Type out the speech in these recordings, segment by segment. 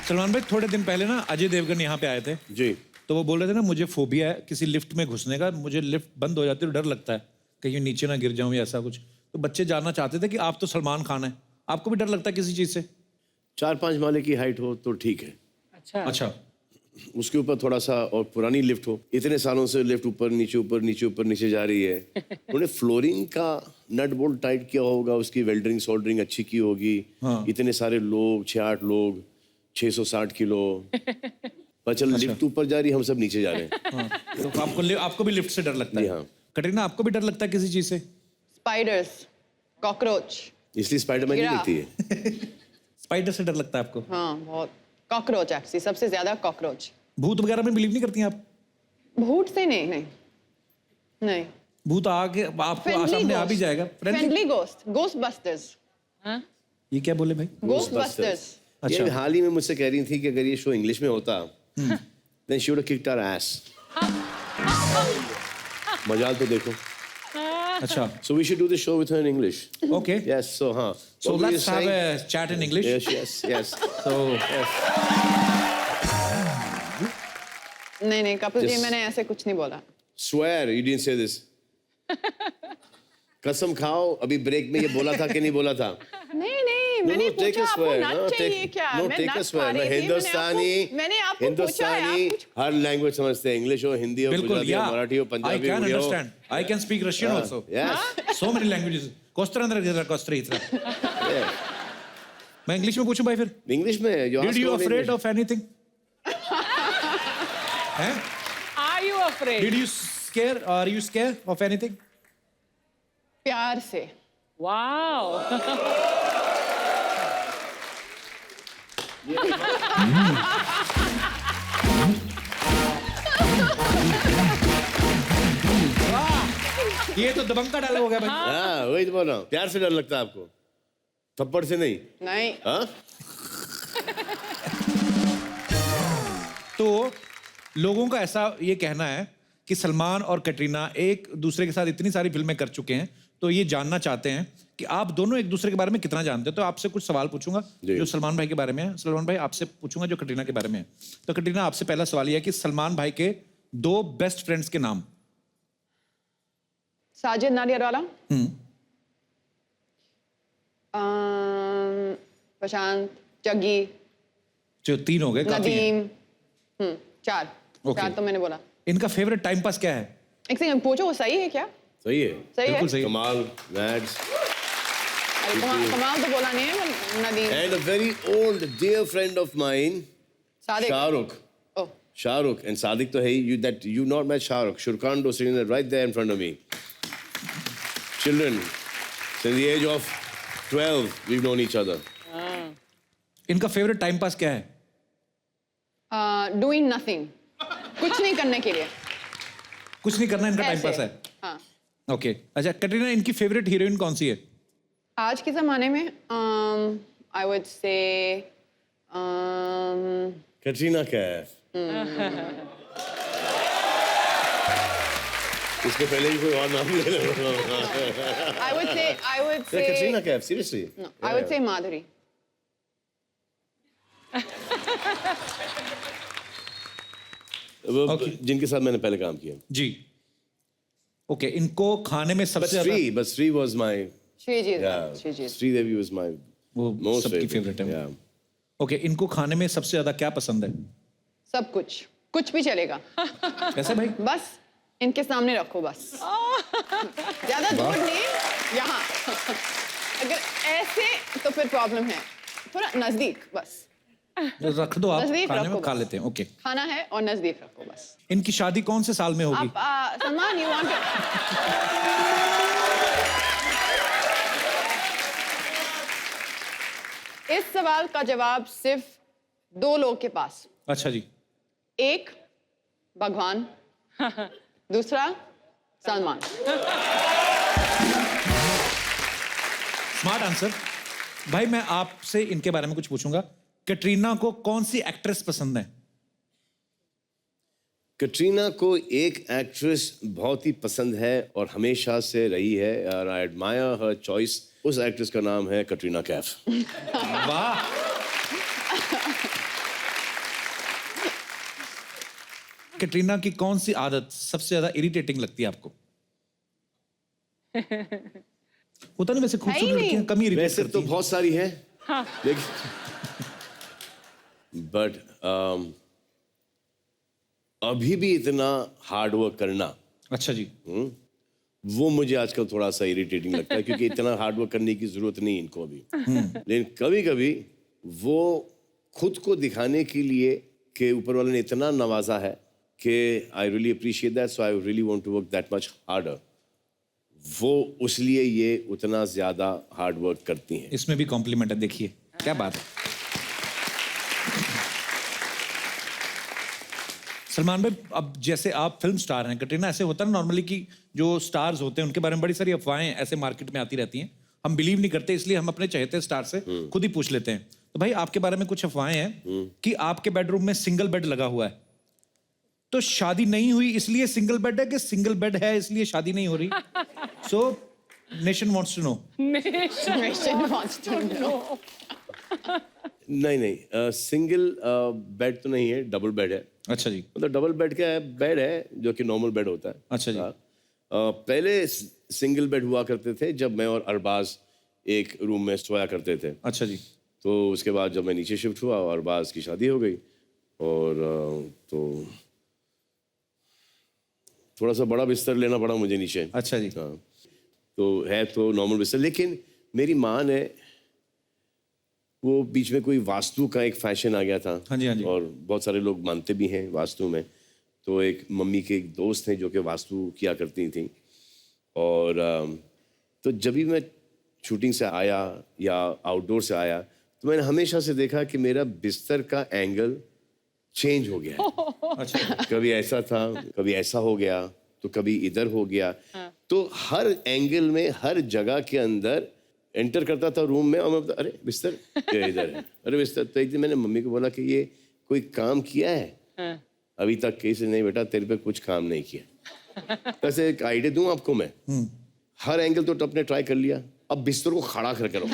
सलमान भाई थोड़े दिन पहले ना अजय देवगन यहाँ पे आए थे जी। तो वो बोल रहे थे ना मुझे फोबिया है किसी लिफ्ट में घुसने का, मुझे लिफ्ट बंद हो जाती है तो डर लगता है कहीं नीचे ना गिर जाऊं या ऐसा कुछ। तो बच्चे जानना चाहते थे कि आप तो सलमान खान है, आपको भी डर लगता है किसी चीज से? 4-5 माले की हाइट हो तो ठीक है। अच्छा उसके ऊपर थोड़ा सा और पुरानी लिफ्ट हो। इतने सालों से लिफ्ट ऊपर नीचे जा रही है। उन्होंने फ्लोरिंग का नट बोल्ट टाइट किया होगा, उसकी वेल्डरिंग सोल्डरिंग अच्छी की होगी। हाँ। इतने सारे लोग, 6-8 लोग, 660 किलो। पर चल लिफ्ट ऊपर जा रही, हम सब नीचे जा रहे हैं। हाँ। तो आपको भी लिफ्ट से डर लगता है? हाँ। कटरीना आपको भी डर लगता है किसी चीज से? Spiders, cockroach. इसलिए स्पाइडरमैन नहीं दिखती है। स्पाइडर से डर लगता है आपको? हाँ बहुत। कॉकरोच एक्चुअली सबसे ज्यादा कॉकरोच। भूत वगैरह में बिलीव नहीं करती हैं आप? भूत से नहीं नहीं नहीं। भूत आके आपको सामने आ भी जाएगा। Friendly ghost, ghost busters. ये क्या बोले भाई? Ghost busters. अच्छा। ये हाल ही में मुझसे कह रही थी कि अगर ये शो इंग्लिश में होता then she would have kicked our ass. मजाल तो देखो। अच्छा। So we should do the show with her in English. Okay. Yes, so हाँ. So What were you let's have saying? a chat in English. Yes. So नहीं नहीं Kapil ji Yes. मैंने ऐसे कुछ नहीं बोला। Swear you didn't say this. कसम खाओ अभी ब्रेक में ये बोला था कि नहीं बोला था? नहीं नहीं मैंने take पूछा a आपको swear. नट चाहिए क्या? No, मैं take a नट swear. खा मैं रही थी, मैंने आपको पूछा हिंदुस्तानी हर लैंग्वेज समझते हैं, इंग्लिश हो, हिंदी हो, बिल्कुल गुजराती हो, या मराठी हो, I पंजाबी can हो। understand. I can speak Russian also. Yes. So many languages. कोस्त्रा मैं इंग्लिश में पूछूं भाई फिर? इंग्लिश में Did you afraid of anything? हैं? Are you afraid? Did you scare? Are you scared of anything? प्यार से। Wow. ये तो दबंग का डायलॉग हो गया भाई। हाँ वही तो बोल रहा हूँ, प्यार से डर लगता है आपको, थप्पड़ से नहीं। नहीं। हाँ तो लोगों का ऐसा ये कहना है कि सलमान और कटरीना एक दूसरे के साथ इतनी सारी फिल्में कर चुके हैं, तो ये जानना चाहते हैं कि आप दोनों एक दूसरे के बारे में कितना जानते हैं। तो आपसे कुछ सवाल पूछूंगा जो सलमान भाई के बारे में है, सलमान भाई आपसे पूछूंगा जो कटरीना के बारे में है। तो कटरीना आपसे पहला सवाल यह है कि सलमान भाई के 2 बेस्ट फ्रेंड्स के नाम। साजिद नाडियाडवाला। प्रशांत, जग्गी, जो 3 हो गए काफी हैं। नदीम। 4 Okay. 4 तो मैंने बोला। इनका फेवरेट टाइम पास क्या है? एक सेकंड पूछो वो सही है क्या? सही है, सही है? बिल्कुल सही। कमाल, मैड्स, अरे कमाल तो बोला नहीं है Nadeem. and a very old dear friend of mine, Sadiq. Shahrukh. Oh Shahrukh and Sadiq to hey, you not met Shahrukh. Shurkando sitting there right there in front of me. Children, since the age of 12, we've known each other. इनका favourite time pass क्या है? Doing nothing, कुछ नहीं करने के लिए। कुछ नहीं करना इनका टाइम ऐसे। पास है। हाँ। ओके अच्छा, कटरीना इनकी फेवरेट हीरोइन कौन सी है? आज के ज़माने में आई वुड से Katrina Kaif. इसके पहले भी कोई और नाम ले लो। I would say Katrina Kaif, seriously. I would say Madhuri. Okay. जिनके साथ मैंने पहले काम किया। जी ओके इनको खाने में But सबसे ज्यादा Sri was my, Shriji yeah, Shriji. Sri Devi was my वो most सबकी favorite. फेवरेट है। Yeah. ओके इनको खाने में सबसे ज्यादा क्या पसंद है? सब कुछ, कुछ भी चलेगा। कैसे भाई? बस इनके सामने रखो बस। ज्यादा दूर नहीं, यहाँ। अगर ऐसे तो फिर प्रॉब्लम है, थोड़ा नजदीक बस। रख दो आप, नजदीक खाने रखो में खा बस। लेते हैं। ओके खाना है और नजदीक रखो बस। इनकी शादी कौन से साल में होगी? आप सलमान यू वांट इस सवाल का जवाब सिर्फ 2 लोग के पास। अच्छा जी। एक भगवान, दूसरा सलमान। Smart answer. भाई मैं आपसे इनके बारे में कुछ पूछूंगा। कटरीना को कौन सी एक्ट्रेस पसंद है? कटरीना को एक एक्ट्रेस बहुत ही पसंद है और हमेशा से रही है, और आई एडमायर हर चॉइस। उस एक्ट्रेस का नाम है कटरीना कैफ। वाह कैटरीना की कौन सी आदत सबसे ज्यादा इरिटेटिंग लगती है आपको? होता नहीं वैसे खूबसूरत नहीं। लड़कियां कम ही इरिटेट वैसे करती तो हैं। बहुत सारी है हाँ। लेकिन बट अभी भी इतना हार्ड वर्क करना अच्छा जी। वो मुझे आजकल थोड़ा सा इरिटेटिंग लगता है क्योंकि इतना हार्ड वर्क करने की जरूरत नहीं इनको अभी। लेकिन कभी कभी वो खुद को दिखाने के लिए कि ऊपर वाले ने इतना नवाजा है कि I really appreciate that, so I really want to work that much harder, वो उसलिए ये उतना ज्यादा हार्ड वर्क करती हैं। इसमें भी कॉम्प्लीमेंट है, देखिए क्या बात है। सलमान भाई, अब जैसे आप फिल्म स्टार हैं, कैटरीना, ऐसे होता है ना नॉर्मली कि जो स्टार्स होते हैं उनके बारे में बड़ी सारी अफवाहें ऐसे मार्केट में आती रहती हैं, हम बिलीव नहीं करते, इसलिए हम अपने चहेते स्टार से खुद ही पूछ लेते हैं। तो भाई आपके बारे में कुछ अफवाहें हैं कि आपके बेडरूम में सिंगल बेड लगा हुआ है, तो शादी नहीं हुई इसलिए सिंगल बेड है कि सिंगल बेड है इसलिए शादी नहीं हो रही? So nation wants to know. Question wants to know. नहीं, सिंगल बेड तो नहीं है, डबल बेड है। अच्छा जी। मतलब डबल बेड का बेड है जो कि नॉर्मल बेड होता है। अच्छा जी। हाँ। पहले सिंगल बेड हुआ करते थे जब मैं और अरबाज एक रूम में सोया करते थे। अच्छा जी। तो उसके बाद जब मैं नीचे शिफ्ट हुआ और अरबाज की शादी हो गई और तो थोड़ा सा बड़ा बिस्तर लेना पड़ा मुझे नीचे। अच्छा जी। हाँ, तो है तो नॉर्मल बिस्तर, लेकिन मेरी माँ ने वो बीच में कोई वास्तु का एक फैशन आ गया था। हाँ जी, हाँ जी। और बहुत सारे लोग मानते भी हैं वास्तु में। तो एक मम्मी के एक दोस्त हैं जो कि वास्तु किया करती थी, और तो जब भी मैं शूटिंग से आया या आउटडोर से आया तो मैंने हमेशा से देखा कि मेरा बिस्तर का एंगल चेंज हो गया है। अच्छा। कभी ऐसा था, कभी ऐसा हो गया, तो कभी इधर हो गया। तो हर एंगल में, हर जगह के अंदर एंटर करता था रूम में और मैं अरे बिस्तर ये इधर है, अरे बिस्तर। तो एक दिन मैंने मम्मी को बोला कि ये कोई काम किया है? अभी तक किसी नहीं, बेटा तेरे पे कुछ काम नहीं किया। वैसे एक आइडिया दूं आपको मैं, हर एंगल तो आपने ट्राई कर लिया, अब बिस्तर को खड़ा कर करो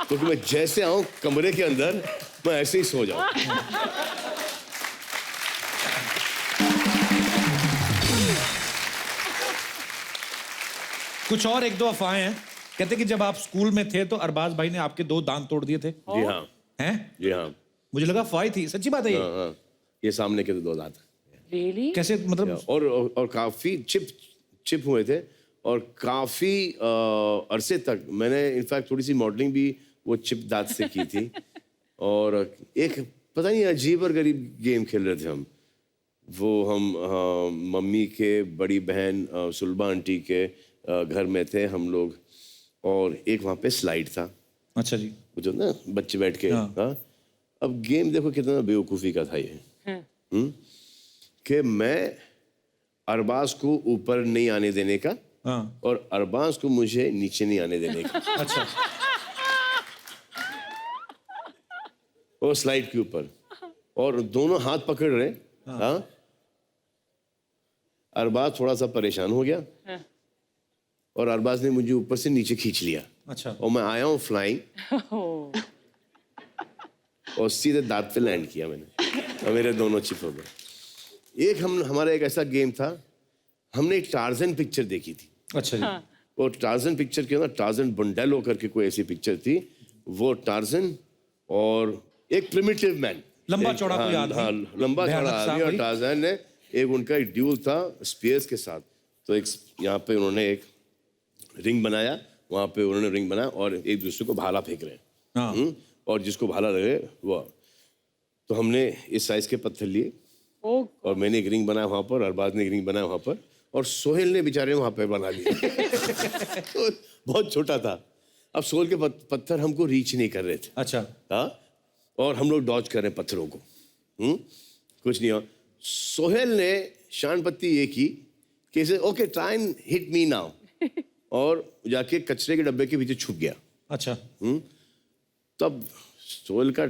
क्योंकि मैं जैसे आऊं कमरे के अंदर मैं ऐसे ही सो जाऊं। कुछ और एक दो अफवाहें हैं, कहते कि जब आप स्कूल में थे तो अरबाज भाई ने आपके 2 दांत तोड़ दिए थे। जी हाँ, हैं? जी हाँ, मुझे लगा अफवाह थी, सच्ची बात है ये? हाँ, ये सामने के तो 2 दांत Really? कैसे मतलब? और काफी चिप हुए थे और काफी अरसे तक मैंने इनफैक्ट थोड़ी सी मॉडलिंग भी वो चिप दांत से की थी। और एक पता नहीं अजीब और गरीब गेम खेल रहे थे हम। वो हम मम्मी के बड़ी बहन सुलभा आंटी के घर में थे हम लोग, और एक वहाँ पे स्लाइड था। अच्छा जी। वो जो ना बच्चे बैठ के, हाँ। हाँ। अब गेम देखो कितना बेवकूफ़ी का था ये, कि मैं अरबाज को ऊपर नहीं आने देने का हाँ। और अरबाज को मुझे नीचे नहीं आने देने का। अच्छा। वो स्लाइड के ऊपर, और दोनों हाथ पकड़ रहे। हाँ। अरबाज थोड़ा सा परेशान हो गया और अरबाज ने मुझे ऊपर से नीचे खींच लिया। अच्छा। और मैं आया हूँ फ्लाइंग और सीधे दांत पे लैंड किया मैंने और मेरे दोनों चिप हो गए। एक हमारा एक ऐसा गेम था, हमने एक टार्जन पिक्चर देखी थी। अच्छा जी। वो टार्जन पिक्चर के अंदर टार्जन बंडेलो करके कोई ऐसी पिक्चर थी। वो टार्जन और एक प्रिमिटिव मैन, लंबा चौड़ा कोई आदमी। हाँ, लंबा भयानक चौड़ा सा आदमी, और कोई। टार्जन ने एक उनका एक ड्यूल था स्पीयर्स के साथ। तो एक यहाँ पे उन्होंने एक रिंग बनाया, वहाँ पे उन्होंने रिंग बनाया और एक दूसरे को भाला फेंक रहे हैं। हाँ। और जिसको भाला लगे वो। तो हमने इस साइज के पत्थर लिए Oh, और मैंने एक रिंग बनाया वहाँ पर, अरबाज ने एक रिंग बनाया वहाँ पर, और सोहेल ने बेचारे वहाँ पे बना लिया। तो बहुत छोटा था। अब सोहेल के पत्थर हमको रीच नहीं कर रहे थे। अच्छा। हाँ, और हम लोग डॉज कर रहे हैं पत्थरों को। कुछ नहीं हुआ। सोहेल ने शान पत्ती ये की कि इसे okay try and hit me now, और जाके कचरे के डब्बे के पीछे छुप गया। अच्छा। तब सोहेल का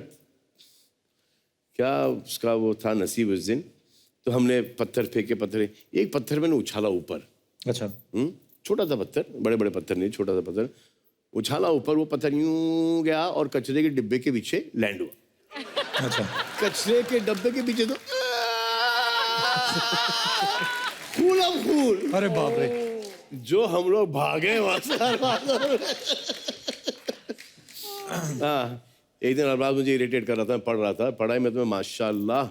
क्या उसका वो था नसीब उस दिन, तो हमने पत्थर फेंके, एक पत्थर मैंने उछाला ऊपर। अच्छा। छोटा सा पत्थर, बड़े बड़े पत्थर नहीं, छोटा सा पत्थर उछाला ऊपर। वो पत्थर यूं गया और कचरे के डिब्बे के पीछे लैंड हुआ। अच्छा। कचरे के डब्बे के पीछे तो खून अब खून। अरे बाप रे। जो हम लोग भागे वहां से हाँ, एक दिन अरबाज मुझे इरिटेट कर रहा था, पढ़ रहा था, पढ़ाई में तो मैं माशाल्लाह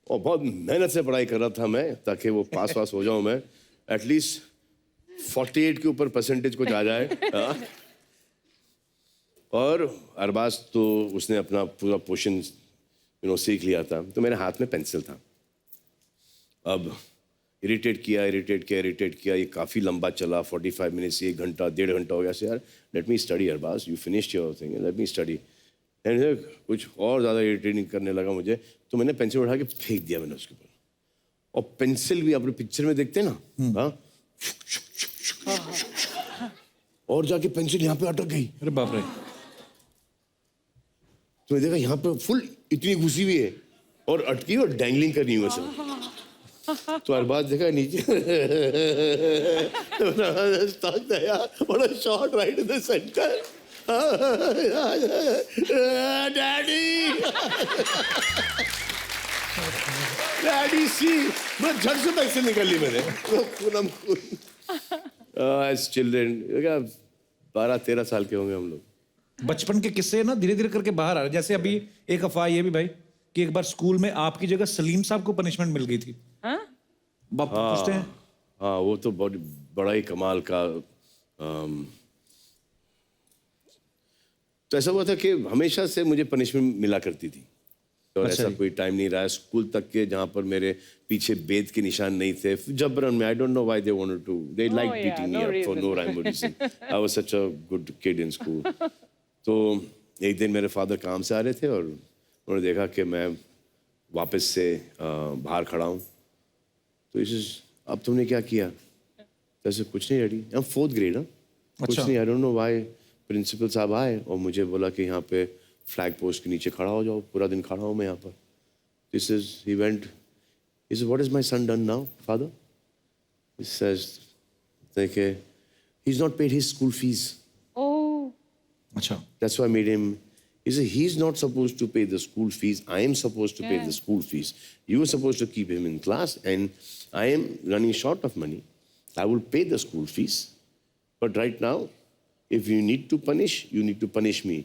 और बहुत मेहनत से पढ़ाई कर रहा था मैं, ताकि वो पास हो जाऊं मैं, एटलीस्ट 48 के ऊपर परसेंटेज कुछ आ जाए। हाँ। और अरबाज तो उसने अपना पूरा पोर्शन सीख लिया था, तो मेरे हाथ में पेंसिल था। अब इरिटेट किया, ये काफ़ी लंबा चला, 45 मिनट्स, 1 घंटा, 1.5 घंटा हो गया। से यार let me study Arbaaz, you finished your thing, let me study. And कुछ और ज़्यादा इरिटेटिंग करने लगा मुझे, तो मैंने पेंसिल उठा के फेंक दिया मैंने उसके ऊपर। और पेंसिल भी अपने पिक्चर में देखते हैं ना, हाँ, और जाके पेंसिल यहाँ पे अटक गई। अरे बाप रे। तो मैं देखा यहाँ पे फुल इतनी घुसी हुई है और अटकी और डैंगलिंग कर रही हूँ ऐसे। तो अरबाज देखा नीचे, बड़ा shot right in the centre. Daddy, daddy see, मैं झट से पेंसिल निकाल ली मैंने। एज चिल्ड्रन, 12-13 साल के होंगे हम लोग। बचपन के किस्से ना धीरे धीरे करके बाहर आ रहे। जैसे अभी एक अफवाह ये भी भाई कि एक बार स्कूल में आपकी जगह सलीम साहब को पनिशमेंट मिल गई थी। हाँ? बाप पूछते हैं। हाँ, वो तो बहुत बड़ा ही कमाल का। तो ऐसा हुआ था कि हमेशा से मुझे पनिशमेंट मिला करती थी, और अच्छा ऐसा जी। कोई टाइम नहीं रहा है स्कूल तक के जहाँ पर मेरे पीछे बेद के निशान नहीं थे। जबरन में, I don't know why they wanted to, they like yeah, beating no me up for reason. No rhyme और reason. I was such a good kid in school. तो एक दिन मेरे फादर काम से आ रहे थे और उन्होंने देखा कि मैं वापस से बाहर खड़ा हूँ। तो इस अब तुमने क्या किया? ऐसे कुछ नहीं daddy, I am 4th grade. कुछ अच्छा। नहीं, I don't know why. Principal साहब आए और मुझे बोला कि यहाँ पे फ्लैग पोस्ट के नीचे खड़ा हो जाओ, पूरा दिन खड़ा हूँ मैं यहाँ पर। This is he went, he said, what is my son done now, father? He says, देखिए, he's not paid his school fees. Oh. अच्छा। That's why I made him. He said, he's not supposed to pay the school fees. I am supposed to pay Yeah. the school fees. You are supposed to keep him in class, and I am running short of money. I will pay the school fees. But right now, if you need to punish, you need to punish me.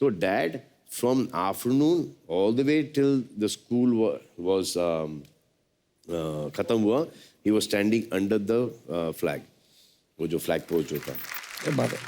So dad, from afternoon all the way till the school was खत्म हुआ, he was standing under the flag, वो जो flag post होता है। ये बात है।